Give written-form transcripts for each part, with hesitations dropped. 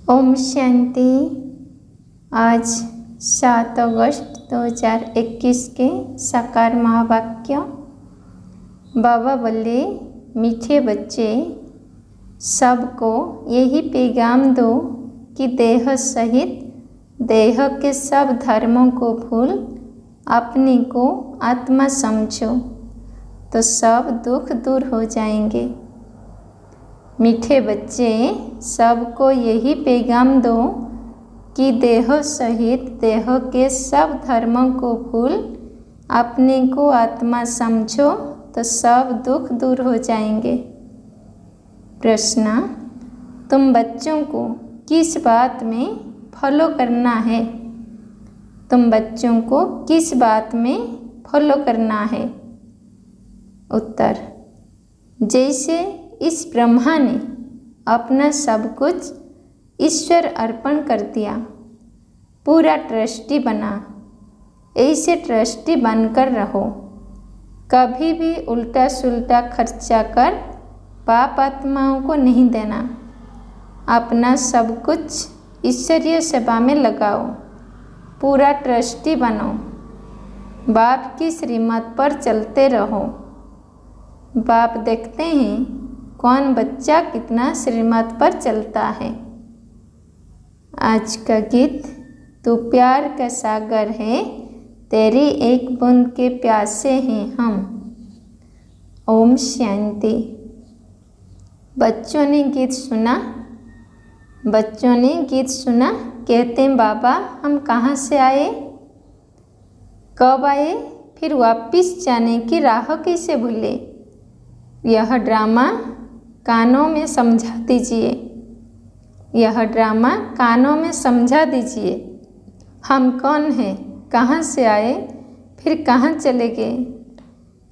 ओम शांति। आज 7 अगस्त 2021 के साकार महावाक्य। बाबा बोले, मीठे बच्चे, सबको यही पैगाम दो कि देह सहित देह के सब धर्मों को भूल अपने को आत्मा समझो तो सब दुख दूर हो जाएंगे। मीठे बच्चे, सबको यही पैगाम दो कि देह सहित देह के सब धर्मों को भूल अपने को आत्मा समझो तो सब दुख दूर हो जाएंगे। प्रश्न, तुम बच्चों को किस बात में फॉलो करना है? तुम बच्चों को किस बात में फॉलो करना है? उत्तर, जैसे इस ब्रह्मा ने अपना सब कुछ ईश्वर अर्पण कर दिया, पूरा ट्रस्टी बना, ऐसे ट्रस्टी बनकर रहो। कभी भी उल्टा सुल्टा खर्चा कर पाप आत्माओं को नहीं देना। अपना सब कुछ ईश्वरीय सेवा में लगाओ, पूरा ट्रस्टी बनो, बाप की श्रीमत पर चलते रहो। बाप देखते हैं कौन बच्चा कितना श्रीमत पर चलता है। आज का गीत, तू प्यार का सागर है, तेरी एक बूंद के प्यासे हैं हम। ओम शांति। बच्चों ने गीत सुना। कहते हैं, बाबा हम कहाँ से आए, कब आए, फिर वापिस जाने की राह कैसे भूले। यह ड्रामा कानों में समझा दीजिए। हम कौन हैं, कहाँ से आए, फिर कहाँ चले गए।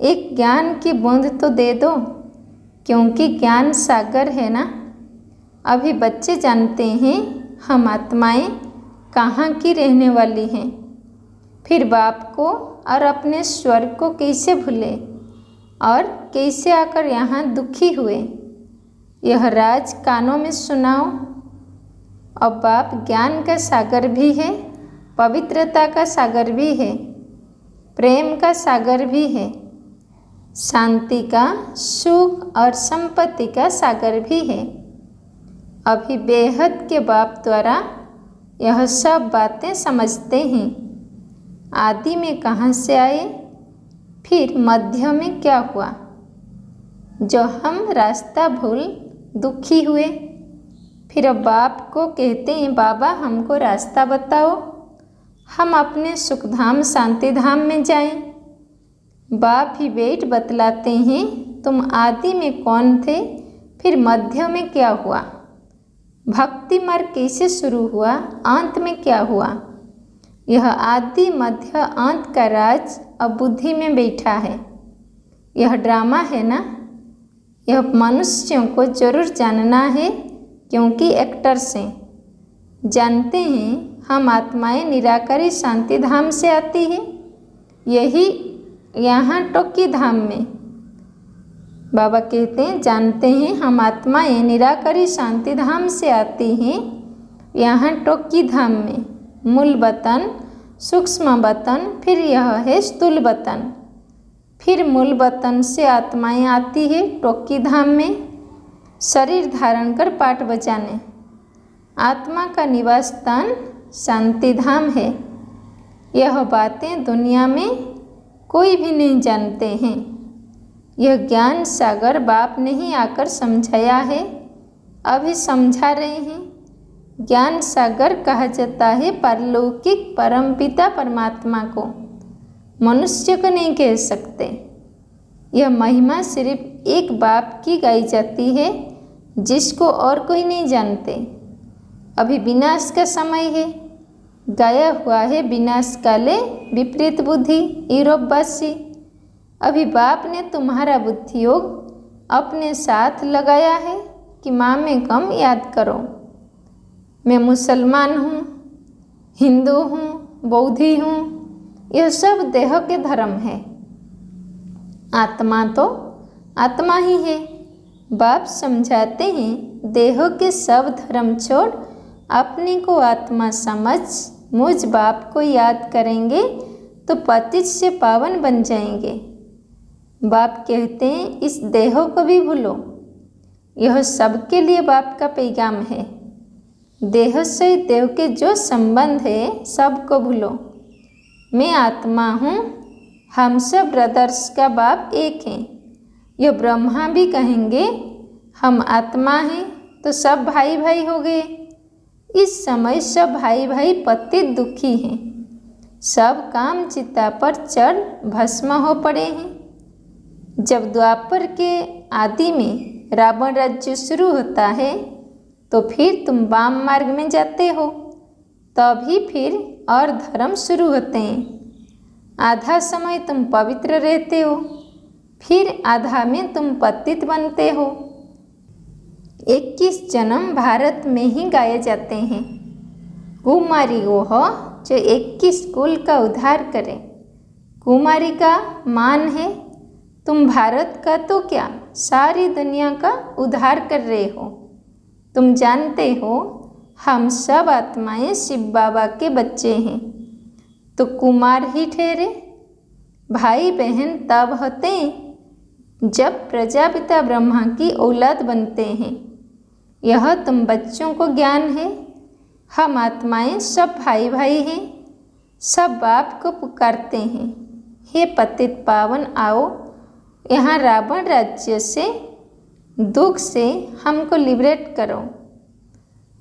एक ज्ञान की बूंद तो दे दो, क्योंकि ज्ञान सागर है ना। अभी बच्चे जानते हैं हम आत्माएं कहाँ की रहने वाली हैं, फिर बाप को और अपने स्वर को कैसे भूले और कैसे आकर यहाँ दुखी हुए। यह राज कानों में सुनाओ। अब बाप ज्ञान का सागर भी है, पवित्रता का सागर भी है, प्रेम का सागर भी है, शांति का, सुख और संपत्ति का सागर भी है। अभी बेहद के बाप द्वारा यह सब बातें समझते हैं। आदि में कहाँ से आए, फिर मध्य में क्या हुआ, जो हम रास्ता भूल दुखी हुए। फिर अब बाप को कहते हैं, बाबा हमको रास्ता बताओ, हम अपने सुखधाम शांतिधाम में जाएं। बाप ही वेट बतलाते हैं, तुम आदि में कौन थे, फिर मध्य में क्या हुआ, भक्ति मार्ग कैसे शुरू हुआ, अंत में क्या हुआ। यह आदि मध्य अंत का राज अब बुद्धि में बैठा है। यह ड्रामा है ना। यह मनुष्यों को जरूर जानना है, क्योंकि एक्टर्स हैं। जानते हैं हम आत्माएं निराकारी शांति धाम से आती हैं, यही यहाँ टोकी धाम में। बाबा कहते हैं, जानते हैं हम आत्माएं निराकारी शांति धाम से आती हैं, यहाँ टोकी धाम में। मूल वतन, सूक्ष्म वतन, फिर यह है स्थूल वतन। फिर मूल वतन से आत्माएं आती है टोकी धाम में, शरीर धारण कर पाठ बजाने। आत्मा का निवास स्थान शांति धाम है। यह बातें दुनिया में कोई भी नहीं जानते हैं। यह ज्ञान सागर बाप ने ही आकर समझाया है, अभी समझा रहे हैं। ज्ञान सागर कहा जाता है परलौकिक परमपिता परमात्मा को, मनुष्य को नहीं कह सकते। यह महिमा सिर्फ एक बाप की गाई जाती है, जिसको और कोई नहीं जानते। अभी विनाश का समय है, गाया हुआ है विनाश काले विपरीत बुद्धि यूरोपवासी। अभी बाप ने तुम्हारा बुद्धि योग अपने साथ लगाया है कि माँ में कम याद करो। मैं मुसलमान हूँ, हिंदू हूँ, बौद्धी हूँ, यह सब देह के धर्म है। आत्मा तो आत्मा ही है। बाप समझाते हैं, देह के सब धर्म छोड़ अपने को आत्मा समझ मुझ बाप को याद करेंगे तो पतित से पावन बन जाएंगे। बाप कहते हैं इस देह को भी भूलो। यह सबके लिए बाप का पैगाम है। देह से देव के जो संबंध है सबको भूलो। मैं आत्मा हूँ, हम सब ब्रदर्स का बाप एक हैं। यह ब्रह्मा भी कहेंगे हम आत्मा हैं तो सब भाई भाई हो गए। इस समय सब भाई भाई पतित दुखी हैं। सब काम चिता पर चढ़ भस्म हो पड़े हैं। जब द्वापर के आदि में रावण राज्य शुरू होता है तो फिर तुम वाम मार्ग में जाते हो, तभी फिर और धर्म शुरू होते हैं। आधा समय तुम पवित्र रहते हो, फिर आधा में तुम पतित बनते हो। 21 जन्म भारत में ही गाए जाते हैं। कुमारी वो हो जो 21 कुल का उद्धार करे। कुमारी का मान है तुम भारत का तो क्या सारी दुनिया का उद्धार कर रहे हो। तुम जानते हो हम सब आत्माएं शिव बाबा के बच्चे हैं, तो कुमार ही ठहरे। भाई बहन तब होते हैं जब प्रजापिता ब्रह्मा की औलाद बनते हैं। यह तुम बच्चों को ज्ञान है। हम आत्माएं सब भाई भाई हैं, सब बाप को पुकारते हैं, हे पतित पावन आओ यहाँ रावण राज्य से दुख से हमको लिबरेट करो।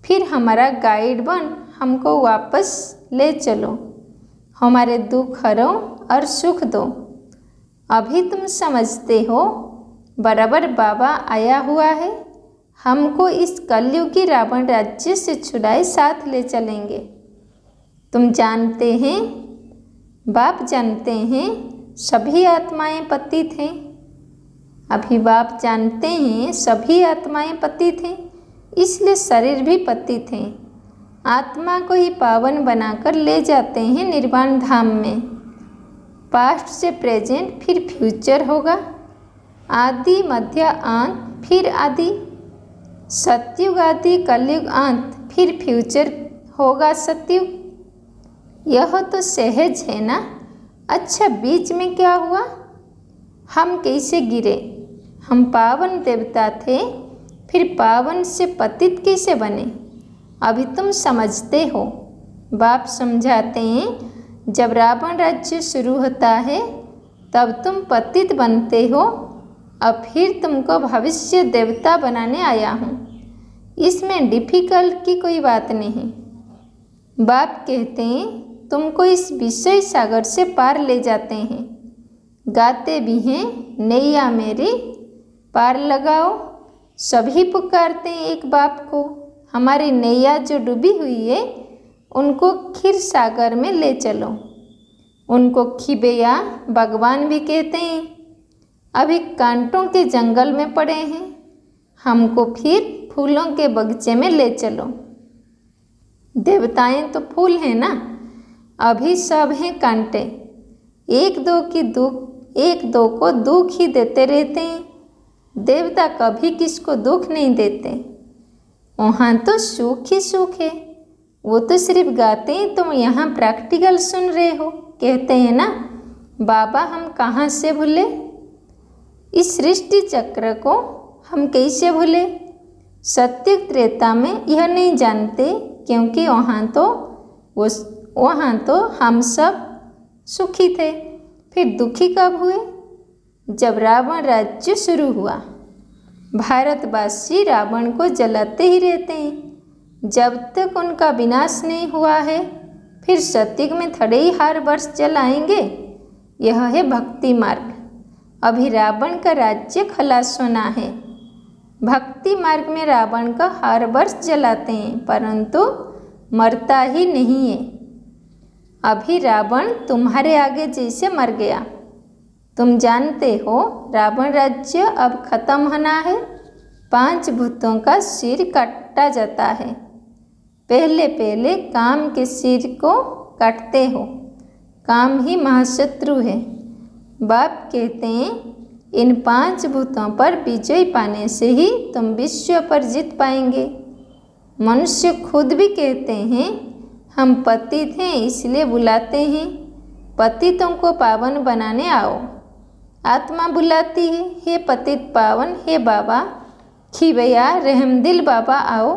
फिर हमारा गाइड बन हमको वापस ले चलो। हमारे दुख हरो और सुख दो। अभी तुम समझते हो बराबर बाबा आया हुआ है, हमको इस कलयुगी रावण राज्य से छुड़ाए साथ ले चलेंगे। तुम जानते हैं, बाप जानते हैं सभी आत्माएं पतित हैं। अभी बाप जानते हैं सभी आत्माएं पतित हैं, इसलिए शरीर भी पतित हैं। आत्मा को ही पावन बनाकर ले जाते हैं निर्वाण धाम में। पास्ट से प्रेजेंट फिर फ्यूचर होगा, आदि मध्य अंत फिर आदि, सतयुग आदि कलयुग अंत फिर फ्यूचर होगा सतयुग। यह तो सहज है ना। अच्छा बीच में क्या हुआ? हम कैसे गिरे? हम पावन देवता थे, फिर पावन से पतित कैसे बने? अभी तुम समझते हो। बाप समझाते हैं जब रावण राज्य शुरू होता है तब तुम पतित बनते हो, अब फिर तुमको भविष्य देवता बनाने आया हूँ। इसमें डिफिकल्ट की कोई बात नहीं। बाप कहते हैं तुमको इस विषय सागर से पार ले जाते हैं। गाते भी हैं नैया मेरी पार लगाओ। सभी पुकारते हैं एक बाप को। हमारी नैया जो डूबी हुई है उनको क्षीर सागर में ले चलो। उनको खिबैया भगवान भी कहते हैं। अभी कांटों के जंगल में पड़े हैं, हमको फिर फूलों के बगीचे में ले चलो। देवताएं तो फूल हैं ना, अभी सब हैं कांटे। एक दो को दुख ही देते रहते हैं। देवता कभी किसको दुख नहीं देते। वहाँ तो सुख ही सुख है। वो तो सिर्फ गाते हैं, तुम यहाँ प्रैक्टिकल सुन रहे हो। कहते हैं ना बाबा हम कहाँ से भूले, इस सृष्टि चक्र को हम कैसे भूले। सत्य त्रेता में यह नहीं जानते, क्योंकि वहाँ तो हम सब सुखी थे। फिर दुखी कब हुए? जब रावण राज्य शुरू हुआ। भारतवासी रावण को जलाते ही रहते हैं जब तक उनका विनाश नहीं हुआ है। फिर सत्युग में थोड़े ही हर वर्ष जलाएंगे। यह है भक्ति मार्ग। अभी रावण का राज्य खलास होना है। भक्ति मार्ग में रावण का हर वर्ष जलाते हैं, परंतु मरता ही नहीं है। अभी रावण तुम्हारे आगे जैसे मर गया। तुम जानते हो रावण राज्य अब खत्म होना है। 5 भूतों का सिर काटा जाता है। पहले काम के सिर को काटते हो। काम ही महाशत्रु है। बाप कहते हैं इन 5 भूतों पर विजय पाने से ही तुम विश्व पर जीत पाएंगे। मनुष्य खुद भी कहते हैं हम पतित हैं इसलिए बुलाते हैं, पतितों को पावन बनाने आओ। आत्मा बुलाती है, हे पतित पावन, हे बाबा खिवैया रहमदिल बाबा आओ।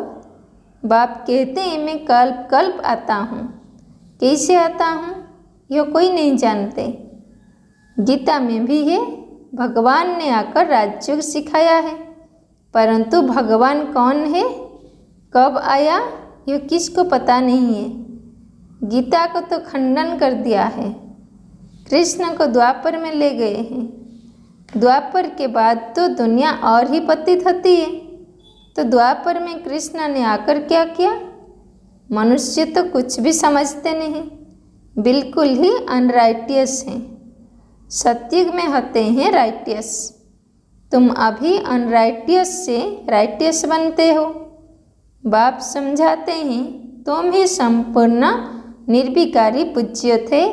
बाप कहते हैं मैं कल्प कल्प आता हूँ। कैसे आता हूँ यह कोई नहीं जानते। गीता में भी है भगवान ने आकर राजयोग सिखाया है, परंतु भगवान कौन है, कब आया, यह किसको पता नहीं है। गीता को तो खंडन कर दिया है। कृष्ण को द्वापर में ले गए हैं। द्वापर के बाद तो दुनिया और ही पतित होती है, तो द्वापर में कृष्ण ने आकर क्या किया। मनुष्य तो कुछ भी समझते नहीं, बिल्कुल ही अनराइटियस हैं। सत्युग में होते हैं राइटियस। तुम अभी अनराइटियस से राइटियस बनते हो। बाप समझाते हैं तुम ही संपूर्ण निर्विकारी पूज्य थे,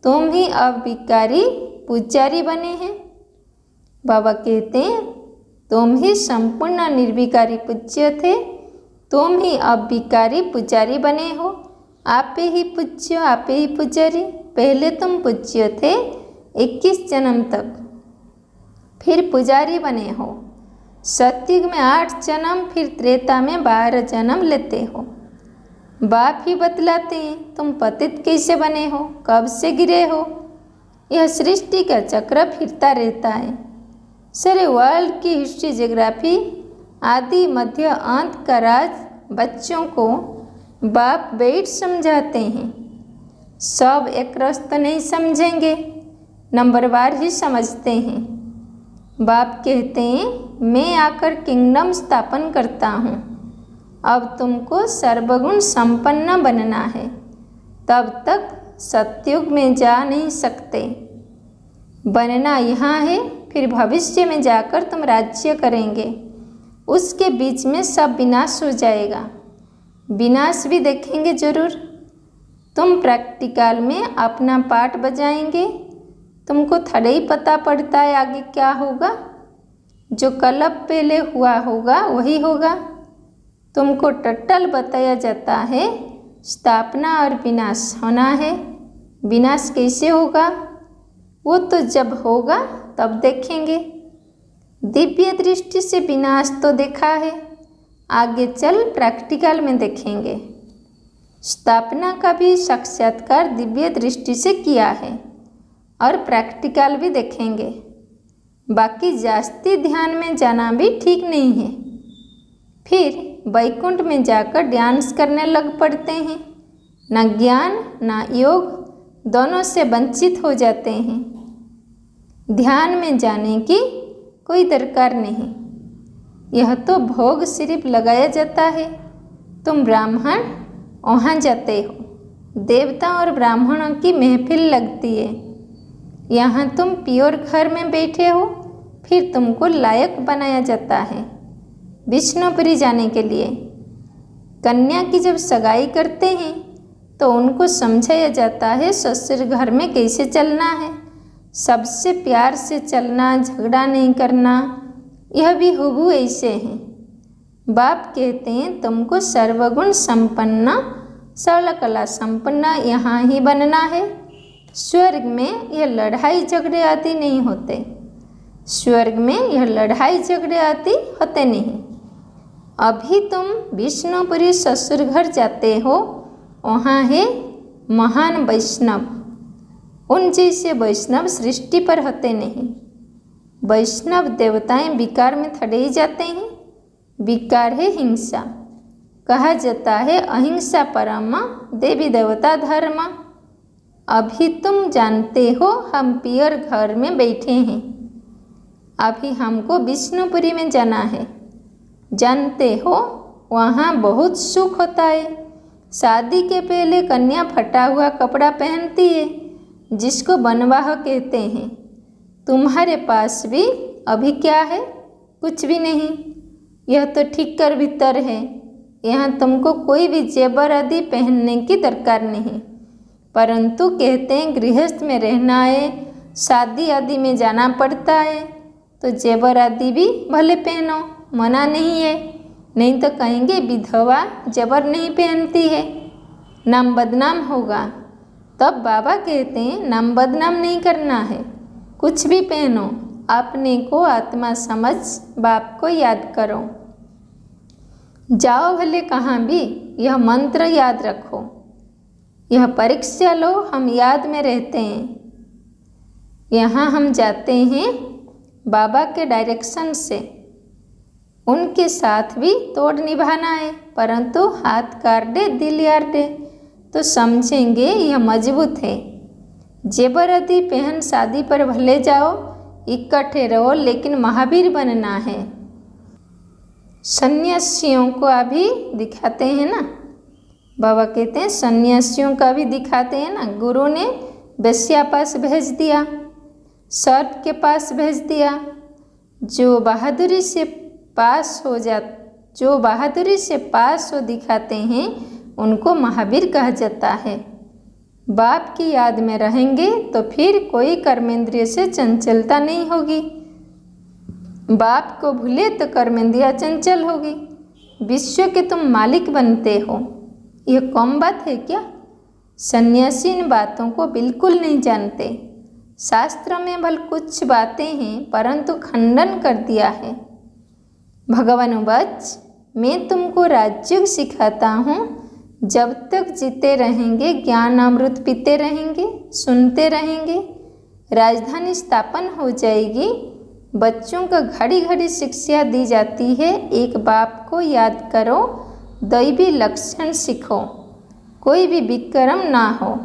तुम ही अब विकारी पुजारी बने हैं। बाबा कहते हैं तुम ही संपूर्ण निर्विकारी पूज्य थे, तुम ही अब विकारी पुजारी बने हो। आप ही पूज्य, आप ही पुजारी। पहले तुम पूज्य थे 21 जन्म तक, फिर पुजारी बने हो। सत्युग में 8 जन्म, फिर त्रेता में 12 जन्म लेते हो। बाप ही बतलाते हैं तुम पतित कैसे बने हो, कब से गिरे हो। यह सृष्टि का चक्र फिरता रहता है। सारे वर्ल्ड की हिस्ट्री, ज्योग्राफी आदि मध्य अंत का राज बच्चों को बाप बैठ समझाते हैं। सब एक रस तो नहीं समझेंगे, नंबरवार ही समझते हैं। बाप कहते हैं मैं आकर किंगडम स्थापन करता हूँ। अब तुमको सर्वगुण संपन्न बनना है, तब तक सत्युग में जा नहीं सकते। बनना यहाँ है, फिर भविष्य में जाकर तुम राज्य करेंगे। उसके बीच में सब विनाश हो जाएगा। विनाश भी देखेंगे जरूर। तुम प्रैक्टिकल में अपना पार्ट बजाएंगे। तुमको थोड़ा ही पता पड़ता है आगे क्या होगा। जो कल्प पहले हुआ होगा वही होगा। तुमको टोटल बताया जाता है स्थापना और विनाश होना है। विनाश कैसे होगा वो तो जब होगा तब देखेंगे। दिव्य दृष्टि से विनाश तो देखा है, आगे चल प्रैक्टिकल में देखेंगे। स्थापना का भी साक्षात्कार दिव्य दृष्टि से किया है और प्रैक्टिकल भी देखेंगे। बाकी जास्ती ध्यान में जाना भी ठीक नहीं है। फिर वैकुंठ में जाकर डांस करने लग पड़ते हैं। न ज्ञान न योग दोनों से वंचित हो जाते हैं। ध्यान में जाने की कोई दरकार नहीं। यह तो भोग सिर्फ लगाया जाता है। तुम ब्राह्मण वहाँ जाते हो, देवता और ब्राह्मणों की महफिल लगती है। यहाँ तुम प्योर घर में बैठे हो, फिर तुमको लायक बनाया जाता है विष्णुपुरी जाने के लिए। कन्या की जब सगाई करते हैं तो उनको समझाया जाता है ससुर घर में कैसे चलना है। सबसे प्यार से चलना, झगड़ा नहीं करना। यह भी हुबहू ऐसे हैं। बाप कहते हैं तुमको सर्वगुण संपन्न, सर्वकला संपन्न यहाँ ही बनना है। स्वर्ग में यह लड़ाई झगड़े आदि नहीं होते। स्वर्ग में यह लड़ाई झगड़े आदि होते नहीं। अभी तुम विष्णुपुरी ससुर घर जाते हो, वहाँ है महान वैष्णव। उन जैसे वैष्णव सृष्टि पर होते नहीं। वैष्णव देवताएं विकार में थड़े ही जाते हैं। विकार है हिंसा। कहा जाता है अहिंसा परम देवी देवता धर्म। अभी तुम जानते हो हम पियर घर में बैठे हैं। अभी हमको विष्णुपुरी में जाना है। जानते हो वहाँ बहुत सुख होता है। शादी के पहले कन्या फटा हुआ कपड़ा पहनती है, जिसको बनवाह कहते हैं। तुम्हारे पास भी अभी क्या है? कुछ भी नहीं। यह तो ठीक कर भीतर है। यहाँ तुमको कोई भी जेवर आदि पहनने की दरकार नहीं। परंतु कहते हैं गृहस्थ में रहना है, शादी आदि में जाना पड़ता है, तो जेवर आदि भी भले पहनो, मना नहीं है। नहीं तो कहेंगे विधवा जबर नहीं पहनती है, नाम बदनाम होगा। तब बाबा कहते हैं नाम बदनाम नहीं करना है, कुछ भी पहनो, अपने को आत्मा समझ बाप को याद करो। जाओ भले कहाँ भी, यह मंत्र याद रखो। यह परीक्षा लो, हम याद में रहते हैं। यहाँ हम जाते हैं बाबा के डायरेक्शन से। उनके साथ भी तोड़ निभाना है, परंतु हाथ काट दे दिल यार दे तो समझेंगे यह मजबूत है। जेबरदी पहन शादी पर भले जाओ, इकट्ठे रहो, लेकिन महावीर बनना है। सन्यासियों को अभी दिखाते हैं ना, बाबा कहते हैं सन्यासियों का भी दिखाते हैं ना। गुरु ने वेश्या पास भेज दिया, सर्प के पास भेज दिया। जो बहादुरी से पास हो दिखाते हैं उनको महावीर कहा जाता है। बाप की याद में रहेंगे तो फिर कोई कर्मेंद्रिय से चंचलता नहीं होगी। बाप को भूले तो कर्मेंद्रिया चंचल होगी। विश्व के तुम मालिक बनते हो, यह कम बात है क्या? सन्यासी इन बातों को बिल्कुल नहीं जानते। शास्त्र में भल कुछ बातें हैं, परंतु खंडन कर दिया है। भगवानुवाच, मैं तुमको राजयोग सिखाता हूँ, जब तक जीते रहेंगे ज्ञान अमृत पीते रहेंगे, सुनते रहेंगे, राजधानी स्थापन हो जाएगी। बच्चों को घड़ी घड़ी शिक्षा दी जाती है। एक बाप को याद करो, दैवी लक्षण सीखो, कोई भी विक्रम ना हो।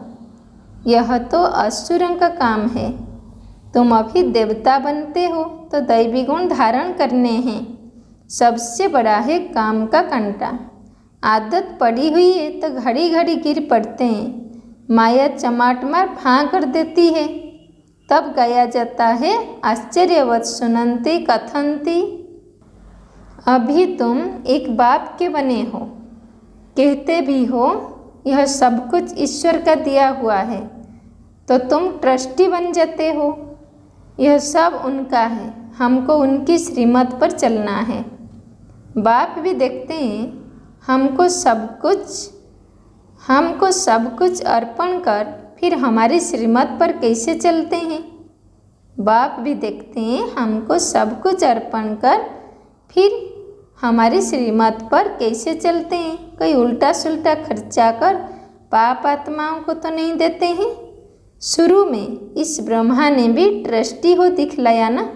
यह तो असुरों का काम है। तुम अभी देवता बनते हो तो दैवी गुण धारण करने हैं। सबसे बड़ा है काम का कंटा। आदत पड़ी हुई है तो घड़ी घड़ी गिर पड़ते हैं। माया चमाट मार फाँ कर देती है, तब गाया जाता है आश्चर्यवत सुनंती कथंती। अभी तुम एक बाप के बने हो, कहते भी हो यह सब कुछ ईश्वर का दिया हुआ है, तो तुम ट्रस्टी बन जाते हो। यह सब उनका है, हमको उनकी श्रीमत पर चलना है। बाप भी देखते हैं हमको सब कुछ अर्पण कर फिर हमारी श्रीमत पर कैसे चलते हैं। बाप भी देखते हैं हमको सब कुछ अर्पण कर फिर हमारी श्रीमत पर कैसे चलते हैं। कोई उल्टा सुल्टा खर्चा कर पाप आत्माओं को तो नहीं देते हैं। शुरू में इस ब्रह्मा ने भी ट्रस्टी हो दिखलाया ना,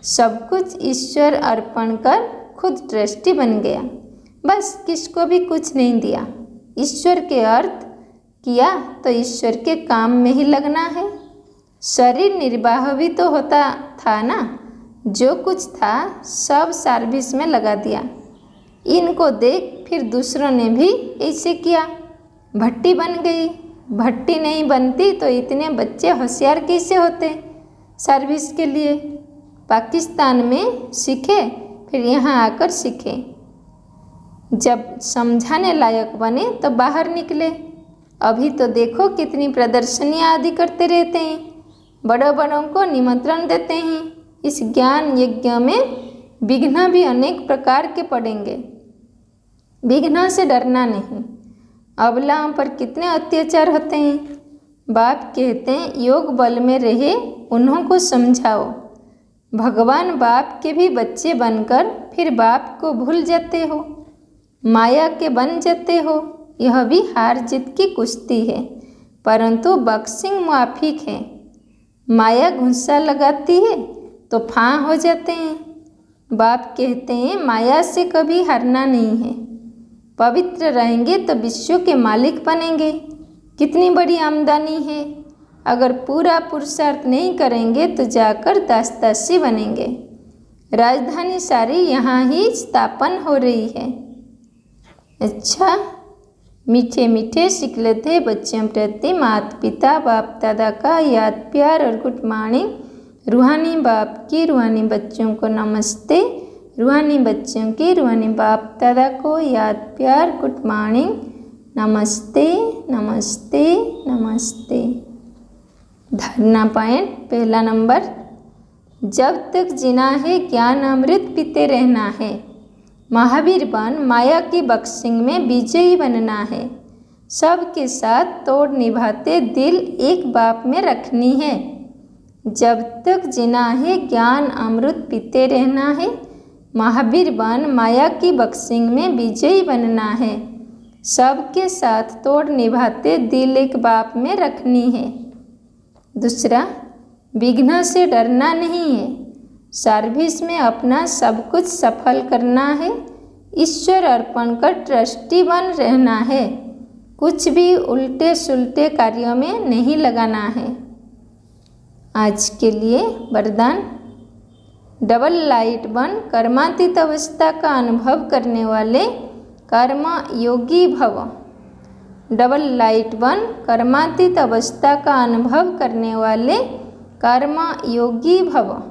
सब कुछ ईश्वर अर्पण कर खुद ट्रस्टी बन गया। बस किसको भी कुछ नहीं दिया। ईश्वर के अर्थ किया तो ईश्वर के काम में ही लगना है। शरीर निर्वाह भी तो होता था ना, जो कुछ था सब सर्विस में लगा दिया। इनको देख फिर दूसरों ने भी ऐसे किया, भट्टी बन गई। भट्टी नहीं बनती तो इतने बच्चे होशियार कैसे होते सर्विस के लिए। पाकिस्तान में सीखे फिर यहाँ आकर सीखे। जब समझाने लायक बने तो बाहर निकले। अभी तो देखो कितनी प्रदर्शनियाँ आदि करते रहते हैं, बड़ों बड़ों को निमंत्रण देते हैं। इस ज्ञान यज्ञ में विघ्न भी अनेक प्रकार के पड़ेंगे। विघ्न से डरना नहीं। अबलाओं पर कितने अत्याचार होते हैं। बाप कहते हैं योग बल में रहे उन्हों को समझाओ। भगवान बाप के भी बच्चे बनकर फिर बाप को भूल जाते हो, माया के बन जाते हो। यह भी हार जीत की कुश्ती है, परंतु बॉक्सिंग माफिक है। माया घुस्सा लगाती है तो फाँ हो जाते हैं। बाप कहते हैं माया से कभी हारना नहीं है। पवित्र रहेंगे तो विश्व के मालिक बनेंगे। कितनी बड़ी आमदनी है। अगर पूरा पुरुषार्थ नहीं करेंगे तो जाकर दासदासी बनेंगे। राजधानी सारी यहाँ ही स्थापन हो रही है। अच्छा, मीठे मीठे सीख लेते बच्चों प्रति माता पिता बाप दादा का याद प्यार और गुड मॉर्निंग। रूहानी बाप की रूहानी बच्चों को नमस्ते। रूहानी बच्चों की रूहानी बाप दादा को याद प्यार गुड मॉर्निंग, नमस्ते नमस्ते नमस्ते। धारणा पॉइंट पहला नंबर, जब तक जीना है ज्ञान अमृत पीते रहना है। महावीर बन माया की बॉक्सिंग में विजयी बनना है। सबके साथ तोड़ निभाते दिल एक बाप में रखनी है। जब तक जीना है ज्ञान अमृत पीते रहना है। महावीर बन माया की बॉक्सिंग में विजयी बनना है। सबके साथ तोड़ निभाते दिल एक बाप में रखनी है। दूसरा, विघ्न से डरना नहीं है। सर्विस में अपना सब कुछ सफल करना है। ईश्वर अर्पण कर ट्रस्टी बन रहना है। कुछ भी उल्टे सुलटे कार्यों में नहीं लगाना है। आज के लिए वरदान, डबल लाइट बन कर्मातीत अवस्था का अनुभव करने वाले कर्म योगी भव। डबल लाइट बन कर्मातीत अवस्था का अनुभव करने वाले कर्म योगी भव।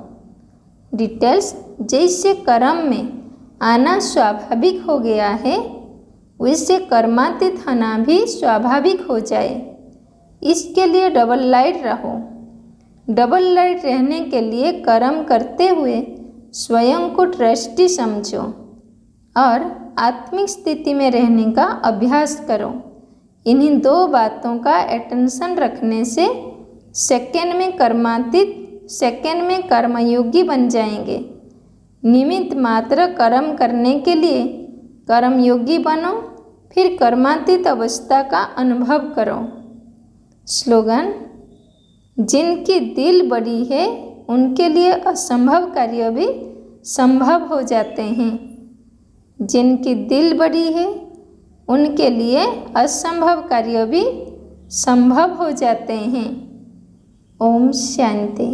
डिटेल्स, जैसे कर्म में आना स्वाभाविक हो गया है वैसे कर्मातीत होना भी स्वाभाविक हो जाए, इसके लिए डबल लाइट रहो। डबल लाइट रहने के लिए कर्म करते हुए स्वयं को ट्रस्टी समझो और आत्मिक स्थिति में रहने का अभ्यास करो। इन्हीं दो बातों का अटेंशन रखने से सेकंड में कर्मातीत, सेकंड में कर्मयोगी बन जाएंगे। निमित्त मात्र कर्म करने के लिए कर्मयोगी बनो, फिर कर्मातीत अवस्था का अनुभव करो। स्लोगन, जिनकी दिल बड़ी है उनके लिए असंभव कार्य भी संभव हो जाते हैं। जिनकी दिल बड़ी है उनके लिए असंभव कार्य भी संभव हो जाते हैं। ओम शांति।